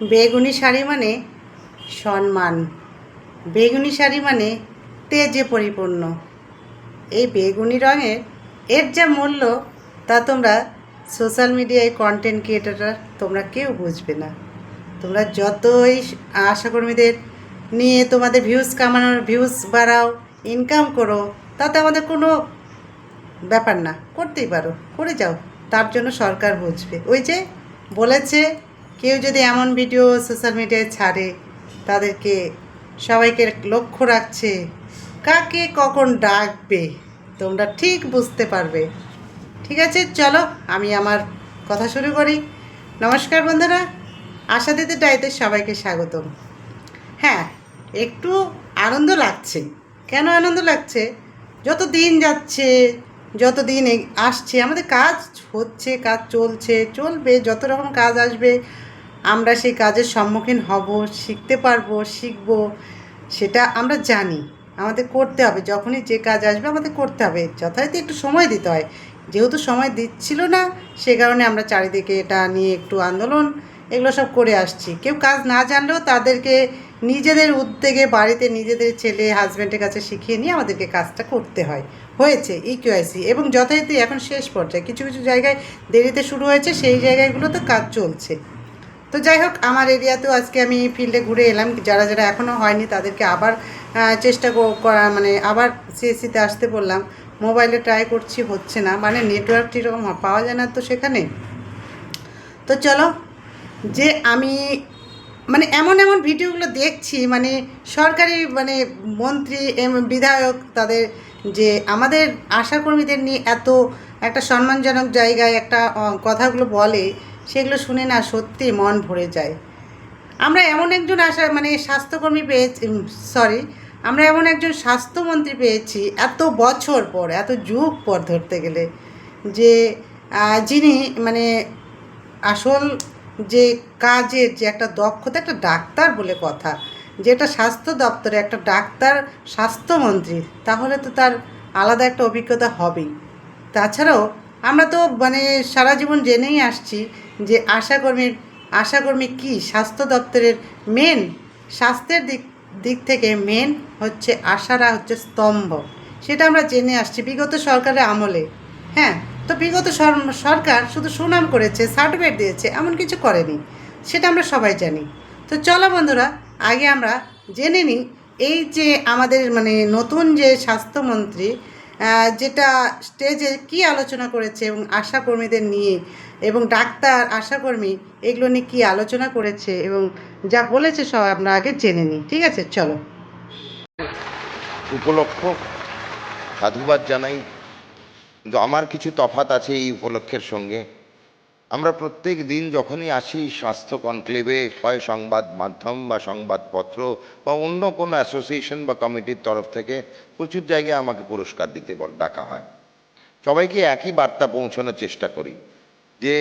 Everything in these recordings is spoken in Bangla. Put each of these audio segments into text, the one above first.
বেগুনি শাড়ি মানে সম্মান, বেগুনি শাড়ি মানে তেজে পরিপূর্ণ। এই বেগুনি রঙের এর যা মূল্য তা তোমরা সোশ্যাল মিডিয়ায় কন্টেন্ট ক্রিয়েটাররা তোমরা কেউ বুঝবে না। তোমরা যতই আশাকর্মীদের নিয়ে তোমাদের ভিউজ বাড়াও, ইনকাম করো, তাতে আমাদের কোনো ব্যাপার না, করতেই পারো, করে যাও। তার জন্য সরকার বুঝবে। ওই যে বলেছে, কেউ যদি এমন ভিডিও সোশ্যাল মিডিয়ায় ছাড়ে তাদেরকে সবাইকে লক্ষ্য রাখছে, কাকে কখন ডাকবে তোমরা ঠিক বুঝতে পারবে। ঠিক আছে, চলো আমি আমার কথা শুরু করি। নমস্কার বন্ধুরা, আশা দিদি ডায়েতে সবাইকে স্বাগতম। হ্যাঁ, একটু আনন্দ লাগছে। কেন আনন্দ লাগছে? যত দিন যাচ্ছে, যত দিন আসছে, আমাদের কাজ হচ্ছে, কাজ চলবে, যত রকম কাজ আসবে আমরা সেই কাজের সম্মুখীন হব, শিখতে পারবো, শিখব, সেটা আমরা জানি। আমাদের করতে হবে, যখনই যে কাজ আসবে আমাদের করতে হবে, যথারীতি একটু সময় দিতে হয়। যেহেতু সময় দিচ্ছিল না, সে কারণে আমরা চারিদিকে এটা নিয়ে একটু আন্দোলন এগুলো সব করে আসছি। কেউ কাজ না জানলেও তাদেরকে নিজেদের উদ্যোগে বাড়িতে নিজেদের ছেলে হাজব্যান্ডের কাছে শিখিয়ে নিয়ে আমাদেরকে কাজটা করতে হয়। হয়েছে ইকিউআইসি এবং যথারীতি এখন শেষ পর্যায়ে, কিছু কিছু জায়গায় দেরিতে শুরু হয়েছে, সেই জায়গাগুলোতে কাজ চলছে। তো যাই হোক, আমার এরিয়াতেও আজকে আমি ফিল্ডে ঘুরে এলাম। যারা যারা এখনও হয়নি তাদেরকে আবার চেষ্টা করা, মানে আবার সিএসসিতে আসতে বললাম। মোবাইলে ট্রাই করছি, হচ্ছে না, মানে নেটওয়ার্ক সেরকম পাওয়া যায় না তো সেখানে। তো চলো, যে আমি মানে এমন এমন ভিডিওগুলো দেখছি, মানে সরকারি মানে মন্ত্রী বিধায়ক তাদের যে আমাদের আশাকর্মীদের নিয়ে এত একটা সম্মানজনক জায়গায় একটা কথাগুলো বলে, সেগুলো শুনে না সত্যি মন ভরে যায়। আমরা এমন একজন মানে স্বাস্থ্যকর্মী পেয়েছি, সরি, আমরা এমন একজন স্বাস্থ্যমন্ত্রী পেয়েছি এত বছর পর, এত যুগ পর ধরতে গেলে, যে যিনি মানে আসল যে কাজের যে একটা দক্ষতা, একটা ডাক্তার বলে কথা, যেটা স্বাস্থ্য দপ্তরে একটা ডাক্তার স্বাস্থ্যমন্ত্রী, তাহলে তো তার আলাদা একটা অভিজ্ঞতা হবেই। তাছাড়াও আমরা তো মানে সারা জীবন জেনেই আসছি যে আশাকর্মী কি স্বাস্থ্য দপ্তরের মেন, স্বাস্থ্যের দিক থেকে মেন হচ্ছে আশারা হচ্ছে স্তম্ভ। সেটা আমরা জেনে আসছি বিগত সরকারের আমলে। হ্যাঁ, তো বিগত সরকার শুধু সুনাম করেছে, সার্টিফিকেট দিয়েছে, এমন কিছু করেনি, সেটা আমরা সবাই জানি। তো চলো বন্ধুরা, আগে আমরা জেনে নিই এই যে আমাদের মানে নতুন যে স্বাস্থ্যমন্ত্রী যেটা স্টেজে কি আলোচনা করেছে এবং আশাকর্মীদের নিয়ে, এবং ডাক্তার আশাকর্মী এগুলো নিয়ে কী আলোচনা করেছে এবং যা বলেছে সব আমরা আগে জেনে নিই। ঠিক আছে, চলো। উপলক্ষ সাধুবাদ জানাই, কিন্তু আমার কিছু তফাৎ আছে এই উপলক্ষের সঙ্গে। আমরা প্রত্যেক দিন যখনই আসি স্বাস্থ্য কনক্লেভে, হয় সংবাদ মাধ্যম বা সংবাদপত্র বা অন্য কোনো অ্যাসোসিয়েশন বা কমিটির তরফ থেকে প্রচুর জায়গায় আমাকে পুরস্কার দিতে ডাকা হয়। সবাইকে একই বার্তা পৌঁছানোর চেষ্টা করি যে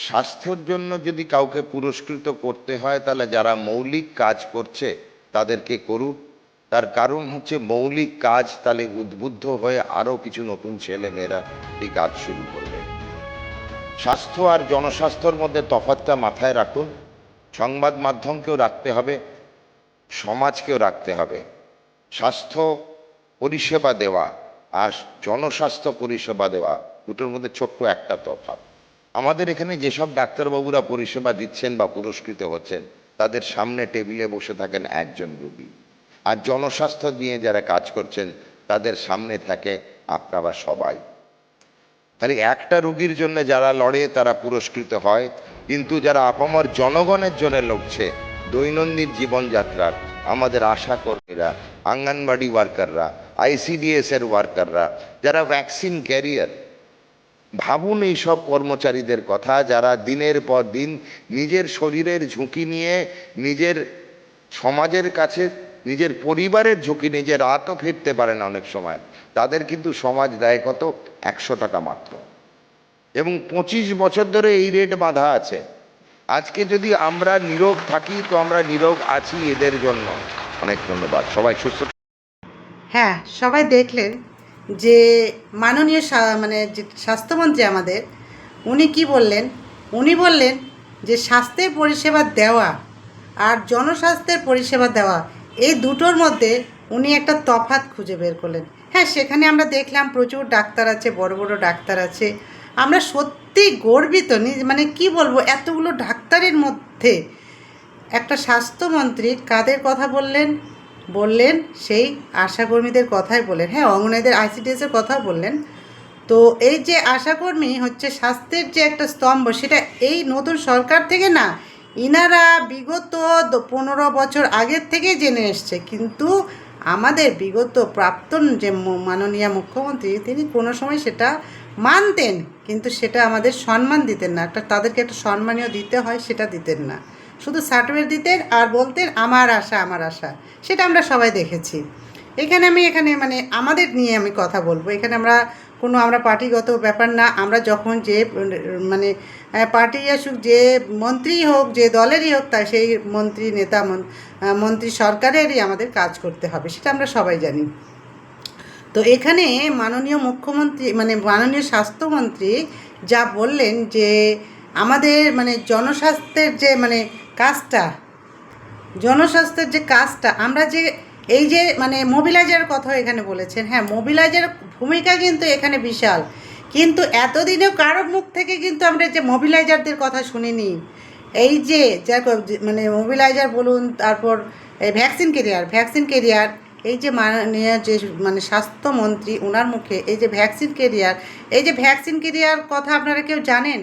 স্বাস্থ্যের জন্য যদি কাউকে পুরস্কৃত করতে হয়, তাহলে যারা মৌলিক কাজ করছে তাদেরকে করুক। তার কারণ হচ্ছে মৌলিক কাজ তাহলে উদ্বুদ্ধ হয়ে আরও কিছু নতুন ছেলে মেয়েরা এই কাজ শুরু করবে। স্বাস্থ্য আর জনস্বাস্থ্যর মধ্যে তফাৎটা মাথায় রাখুন। সংবাদ মাধ্যমকেও রাখতে হবে, সমাজকেও রাখতে হবে। স্বাস্থ্য পরিষেবা দেওয়া আর জনস্বাস্থ্য পরিষেবা দেওয়া দুটোর মধ্যে ছোট্ট একটা তফাৎ। আমাদের এখানে যেসব ডাক্তারবাবুরা পরিষেবা দিচ্ছেন বা পুরস্কৃত হচ্ছেন, তাদের সামনে টেবিলে বসে থাকেন একজন রোগী, আর জনস্বাস্থ্য নিয়ে যারা কাজ করছেন তাদের সামনে থাকে আপনারা সবাই। তাহলে একটা রোগীর জন্য যারা লড়ে তারা পুরস্কৃত হয়, কিন্তু যারা আপামর জনগণের জন্য লড়ছে, দৈনন্দিন জীবনযাত্রার আমাদের আশাকর্মীরা, আঙ্গনবাড়ি ওয়ার্কাররা, আইসিডিএস এর ওয়ার্কাররা, যারা ভ্যাকসিন ক্যারিয়ার, ভাবুন এই সব কর্মচারীদের কথা, যারা দিনের পর দিন নিজের শরীরের ঝুঁকি নিয়ে নিজের সমাজের কাছে, নিজের পরিবারের ঝুঁকি, নিজের রাতও ফিরতে পারে না অনেক সময়, তাদের কিন্তু সমাজ দেয় কত? 100 টাকা মাত্র, এবং 25 বছর ধরে এই রেট বাঁধা আছে। আজকে যদি আমরা নীরব থাকি তো আমরা নীরব আছি এদের জন্য। অনেক ধন্যবাদ, সবাই সুস্থ। হ্যাঁ, সবাই দেখলেন যে মাননীয় মানে যে স্বাস্থ্যমন্ত্রী আমাদের, উনি কি বললেন? উনি বললেন যে স্বাস্থ্যের পরিষেবা দেওয়া আর জনস্বাস্থ্যের পরিষেবা দেওয়া, এই দুটোর মধ্যে উনি একটা তফাৎ খুঁজে বের করলেন। হ্যাঁ, সেখানে আমরা দেখলাম প্রচুর ডাক্তার আছে, বড় বড় ডাক্তার আছে। আমরা সত্যি গর্বিত, মানে কি বলবো, এতগুলো ডাক্তারের মধ্যে একটা স্বাস্থ্যমন্ত্রী কাদের কথা বললেন? বললেন সেই আশাকর্মীদের কথাই বললেন। হ্যাঁ, অঙ্গনারীদের আইসিডিএসের কথা বললেন। তো এই যে আশাকর্মী হচ্ছে স্বাস্থ্যের যে একটা স্তম্ভ, সেটা এই নতুন সরকার থেকে না, ইনারা বিগত 15 বছর আগের থেকে জেনে এসছে। কিন্তু আমাদের বিগত প্রাক্তন যে মাননীয় মুখ্যমন্ত্রী, তিনি কোনো সময় সেটা মানতেন, কিন্তু সেটা আমাদের সম্মান দিতেন না। তাদেরকে একটা সম্মানীয় দিতে হয়, সেটা দিতেন না। শুধু সার্টিফিকেট দিতেন আর বলতেন আমার আশা, আমার আশা। সেটা আমরা সবাই দেখেছি। এখানে মানে আমাদের নিয়ে আমি কথা বলবো। এখানে আমরা পার্টিগত ব্যাপার না। আমরা যখন যে মানে পার্টি আসুক, যে মন্ত্রী হোক, যে দলেরই হোক, তাই সেই মন্ত্রী নেতা মন্ত্রী সরকারেরই আমাদের কাজ করতে হবে, সেটা আমরা সবাই জানি। তো এখানে মাননীয় মুখ্যমন্ত্রী মানে মাননীয় স্বাস্থ্যমন্ত্রী যা বললেন যে আমাদের মানে জনস্বাস্থ্যের যে মানে কাজটা আমরা যে এই যে মানে মোবিলাইজার কথা এখানে বলেছেন। হ্যাঁ, মোবিলাইজার ভূমিকা কিন্তু এখানে বিশাল। কিন্তু এতদিনেও কারোর মুখ থেকে কিন্তু আমরা যে মোবিলাইজারদের কথা শুনিনি। এই যে মানে মোবিলাইজার বলুন, তারপর এই ভ্যাকসিন ক্যারিয়ার, এই যে মাননীয় যে মানে স্বাস্থ্যমন্ত্রী, ওনার মুখে এই যে ভ্যাকসিন ক্যারিয়ার কথা আপনারা কেউ জানেন?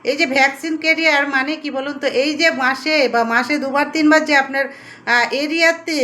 এই যে ভ্যাকসিন ক্যারিয়ার মানে কি বলুন তো? এই যে মাসে 2-3বার যে আপনার এরিয়াতে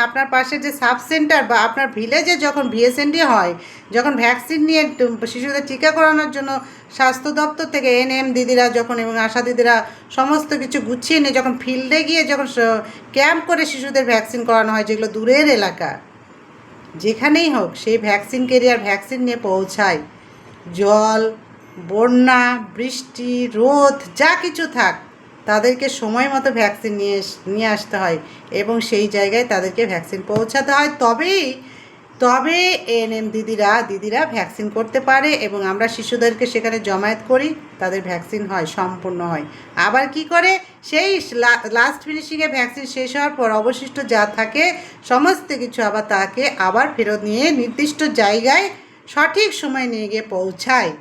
আপনার পাশে যে সাব সেন্টার বা আপনার ভিলেজে যখন ভিএসএনডি হয়, যখন ভ্যাকসিন নিয়ে শিশুদের টিকা করানোর জন্য স্বাস্থ্য দপ্তর থেকে এনএম দিদিরা যখন এবং আশা দিদিরা সমস্ত কিছু গুছিয়ে নিয়ে যখন ফিল্ডে গিয়ে যখন ক্যাম্প করে শিশুদের ভ্যাকসিন করানো হয়, যেগুলো দূরের এলাকা, যেখানেই হোক, সেই ভ্যাকসিন ক্যারিয়ার ভ্যাকসিন নিয়ে পৌঁছায়। জল, বন্যা, বৃষ্টি, রোদ যা কিছু থাক, তাদেরকে সময় মতো ভ্যাকসিন নিয়ে আসতে হয় এবং সেই জায়গায় তাদেরকে ভ্যাকসিন পৌঁছাতে হয়। তবে এএনএম দিদিরা ভ্যাকসিন করতে পারে এবং আমরা শিশুদেরকে সেখানে জমায়েত করি, তাদের ভ্যাকসিন হয়, সম্পূর্ণ হয়। আবার কি করে, সেই লাস্ট ফিনিশিংয়ে ভ্যাকসিন শেষ হওয়ার পর অবশিষ্ট যা থাকে সমস্ত কিছু আবার তাকে আবার ফেরত নিয়ে নির্দিষ্ট জায়গায় সঠিক সময় নিয়ে গিয়ে পৌঁছায়।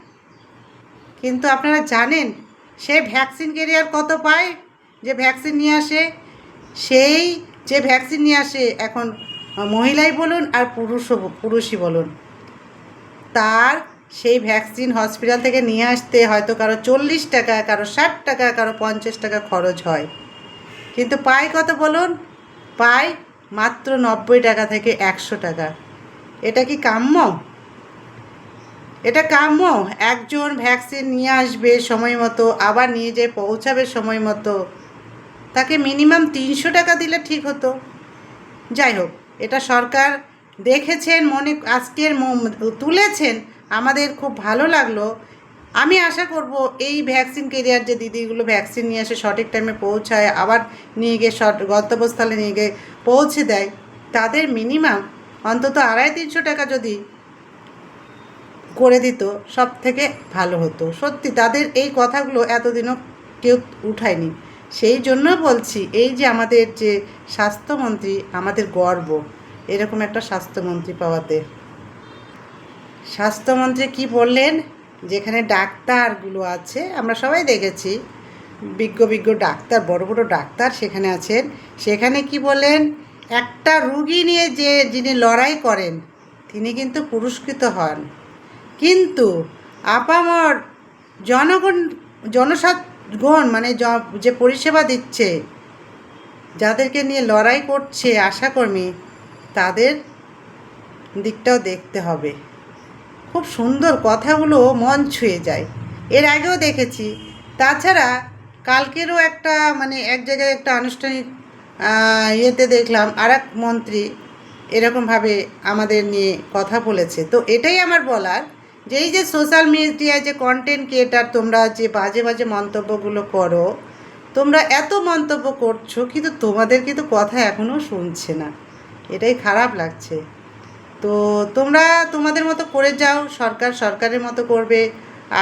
কিন্তু আপনারা জানেন সে ভ্যাকসিন ক্যারিয়ার কত পায়? যে ভ্যাকসিন নিয়ে আসে, সেই যে ভ্যাকসিন নিয়ে আসে, এখন মহিলাই বলুন আর পুরুষই বলুন, তার সেই ভ্যাকসিন হসপিটাল থেকে নিয়ে আসতে হয়তো কারো 40 টাকা, কারো 60 টাকা, কারো 50 টাকা খরচ হয়। কিন্তু পায় কত বলুন? পায় মাত্র 90 টাকা থেকে 100 টাকা। এটা কি কাম্য? এটা কাম্য? একজন ভ্যাকসিন নিয়ে আসবে সময় মতো, আবার নিয়ে যেয়ে পৌঁছাবে সময় মতো, তাকে মিনিমাম 300 টাকা দিলে ঠিক হতো। যাই হোক, এটা সরকার দেখেছেন, আজকের তুলেছেন, আমাদের খুব ভালো লাগলো। আমি আশা করব এই ভ্যাকসিন ক্যারিয়ার যে দিদিগুলো ভ্যাকসিন নিয়ে আসে, সঠিক টাইমে পৌঁছায়, আবার নিয়ে গিয়ে গন্তব্যস্থলে নিয়ে গিয়ে পৌঁছে দেয়, তাদের মিনিমাম অন্তত 250-300 টাকা যদি করে দিত, সব থেকে ভালো হতো। সত্যি তাদের এই কথাগুলো এতদিনও কেউ উঠায়নি। সেই জন্য বলছি, এই যে আমাদের যে স্বাস্থ্যমন্ত্রী, আমাদের গর্ব এরকম একটা স্বাস্থ্যমন্ত্রী পাওয়াতে। স্বাস্থ্যমন্ত্রী কি বললেন? যেখানে ডাক্তারগুলো আছে, আমরা সবাই দেখেছি বিজ্ঞ ডাক্তার, বড় বড় ডাক্তার সেখানে আছেন, সেখানে কি বলেন? একটা রুগী নিয়ে যিনি লড়াই করেন, তিনি কিন্তু পুরস্কৃত হন। কিন্তু আপামর জনসাধারণ মানে যে পরিষেবা দিচ্ছে, যাদেরকে নিয়ে লড়াই করছে আশাকর্মী, তাদের দিকটাও দেখতে হবে। খুব সুন্দর কথাগুলো মন ছুঁয়ে যায়। এর আগেও দেখেছি। তাছাড়া কালকেরও একটা মানে এক জায়গায় একটা আনুষ্ঠানিক ইয়েতে দেখলাম আর এক মন্ত্রী এরকমভাবে আমাদের নিয়ে কথা বলেছে। তো এটাই আমার বলার, যে এই যে সোশ্যাল মিডিয়ায় যে কন্টেন্ট ক্রিয়েটার, তোমরা যে বাজে বাজে মন্তব্যগুলো করো, তোমরা এত মন্তব্য করছো, কিন্তু তোমাদের কিন্তু কথা এখনও শুনছে না। এটাই খারাপ লাগছে। তো তোমরা তোমাদের মতো করে যাও, সরকারের মতো করবে।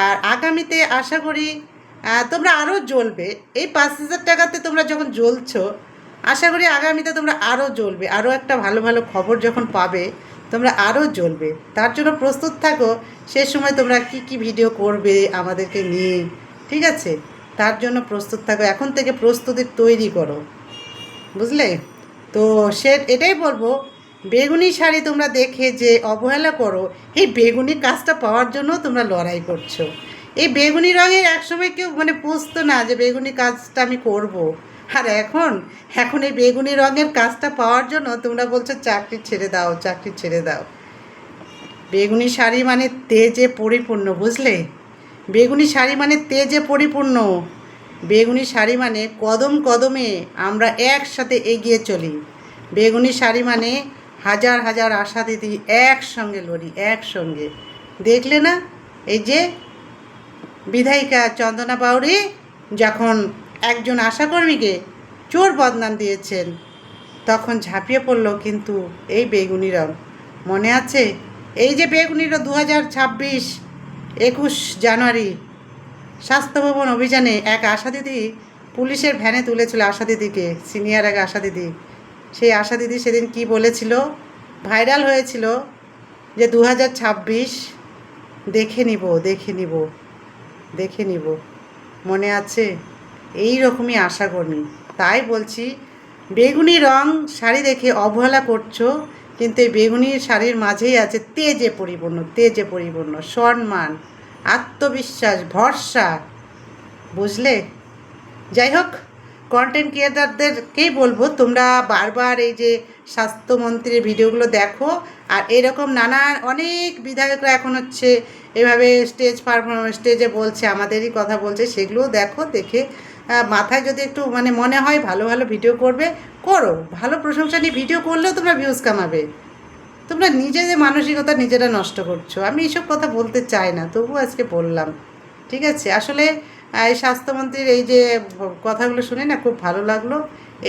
আর আগামীতে আশা করি তোমরা আরও জ্বলবে। এই 5,000 টাকাতে তোমরা যখন জ্বলছো, আশা করি আগামীতে তোমরা আরও জ্বলবে। আরও একটা ভালো ভালো খবর যখন পাবে তোমরা আরও জ্বলবে। তার জন্য প্রস্তুত থাকো। সে সময় তোমরা কি কি ভিডিও করবে আমাদেরকে নিয়ে, ঠিক আছে? তার জন্য প্রস্তুত থাকো, এখন থেকে প্রস্তুতি তৈরি করো, বুঝলে? তো এটাই বলবো, বেগুনি শাড়ি তোমরা দেখে যে অবহেলা করো, এই বেগুনি কাজটা পাওয়ার জন্য তোমরা লড়াই করছো। এই বেগুনি রঙের একসময় কেউ মানে বুঝতো না যে বেগুনি কাজটা আমি করব। আর এখন এখন এই বেগুনি রঙের কাজটা পাওয়ার জন্য তোমরা বলছো চাকরি ছেড়ে দাও, চাকরি ছেড়ে দাও। বেগুনি শাড়ি মানে তেজে পরিপূর্ণ, বুঝলে? বেগুনি শাড়ি মানে তেজে পরিপূর্ণ। বেগুনি শাড়ি মানে কদম কদমে আমরা একসাথে এগিয়ে চলি। বেগুনি শাড়ি মানে হাজার হাজার আশা দিদি একসঙ্গে লড়ি, একসঙ্গে। দেখলে না, এই যে বিধায়িকা চন্দনা বাউরি যখন একজন আশাকর্মীকে চোর বদনাম দিয়েছেন, তখন ঝাঁপিয়ে পড়লো কিন্তু এই বেগুনি রঙ। মনে আছে? এই যে বেগুনি রঙ 2026 21 জানুয়ারি স্বাস্থ্য ভবন অভিযানে এক আশা দিদি পুলিশের ভ্যানে তুলেছিল, আশা দিদিকে, সিনিয়র এক আশা দিদি। সেই আশা দিদি সেদিন কি বলেছিল, ভাইরাল হয়েছিল যে 2026 দেখে নিব, দেখে নিব, দেখে নিব। মনে আছে? এই রকমই আশা কর্মী। তাই বলছি, বেগুনি রং শাড়ি দেখে অবহেলা করছো, কিন্তু এই বেগুনি শাড়ির মাঝেই আছে তেজে পরিপূর্ণ, তেজে পরিপূর্ণ সম্মান, আত্মবিশ্বাস, ভরসা, বুঝলে? যাই হোক, কন্টেন্ট ক্রিয়েটারদেরকেই বলবো, তোমরা বারবার এই যে স্বাস্থ্যমন্ত্রীর ভিডিওগুলো দেখো। আর এরকম নানান অনেক বিধায়করা এখন হচ্ছে এভাবে স্টেজে বলছে, আমাদেরই কথা বলছে, সেগুলোও দেখো। দেখে মাথায় যদি একটু মানে মনে হয় ভালো ভালো ভিডিও করবে, করো। ভালো প্রশংসা নিয়ে ভিডিও করলেও তোমরা ভিউজ কামাবে। তোমরা নিজেদের মানসিকতা নিজেরা নষ্ট করছো। আমি এইসব কথা বলতে চাই না, তবু আজকে বললাম, ঠিক আছে? আসলে এই স্বাস্থ্যমন্ত্রীর এই যে কথাগুলো শুনে না খুব ভালো লাগলো,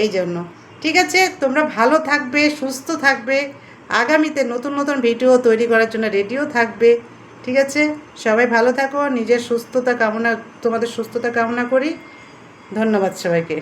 এই জন্য। ঠিক আছে, তোমরা ভালো থাকবে, সুস্থ থাকবে, আগামীতে নতুন নতুন ভিডিও তৈরি করার জন্য রেডিও থাকবে, ঠিক আছে? সবাই ভালো থাকো, নিজের সুস্থতা কামনা, তোমাদের সুস্থতা কামনা করি। ধন্যবাদ সবাইকে।